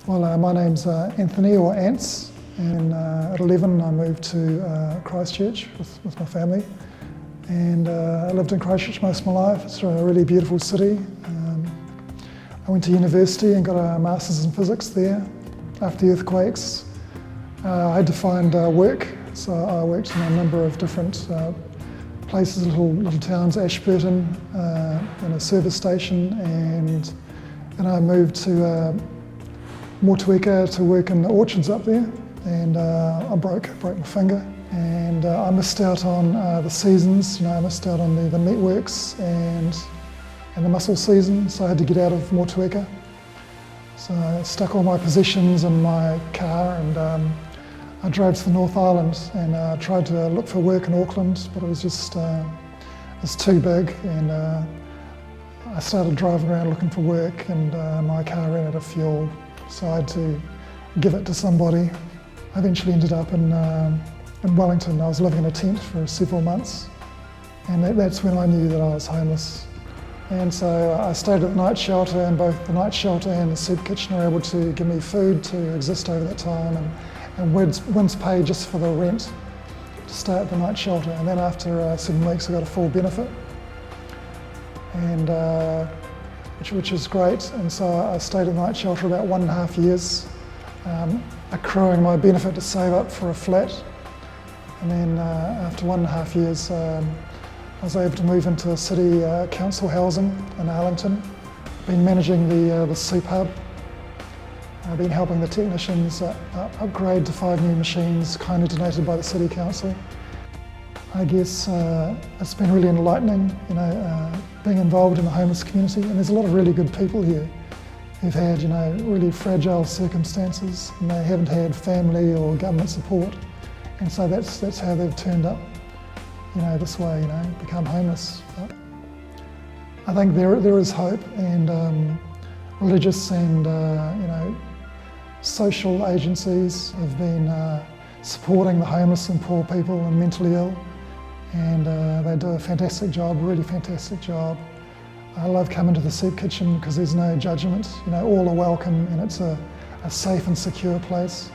Well, my name's Anthony, or Ants, and at 11 I moved to Christchurch with my family, and I lived in Christchurch most of my life. It's a really beautiful city. I went to university and got a Masters in Physics there. After the earthquakes, I had to find work, so I worked in a number of different places, little towns, Ashburton, in a service station, and then I moved to Motueka to work in the orchards up there, and I broke my finger, and I missed out on the seasons. I missed out on the meatworks and the mussel season, so I had to get out of Motueka. So I stuck all my possessions in my car, and I drove to the North Island and tried to look for work in Auckland, but it was just it's too big, and I started driving around looking for work, and my car ran out of fuel. So I had to give it to somebody. I eventually ended up in Wellington. I was living in a tent for several months, and that's when I knew that I was homeless. And so I stayed at the night shelter, and both the night shelter and the soup kitchen were able to give me food to exist over that time, and Wins paid just for the rent to stay at the night shelter. And then after 7 weeks I got a full benefit, and which was great. And so I stayed at the night shelter about 1.5 years, accruing my benefit to save up for a flat. And then after 1.5 years, I was able to move into city council housing in Wellington. Been managing the soup hub. I've been helping the technicians upgrade to 5 new machines kindly donated by the city council. I guess it's been really enlightening, being involved in the homeless community, and there's a lot of really good people here who've had, really fragile circumstances, and they haven't had family or government support, and so that's how they've turned up, this way, become homeless. But I think there is hope, and religious and social agencies have been supporting the homeless and poor people and mentally ill. And they do a fantastic job, really fantastic job. I love coming to the soup kitchen because there's no judgment, all are welcome, and it's a safe and secure place.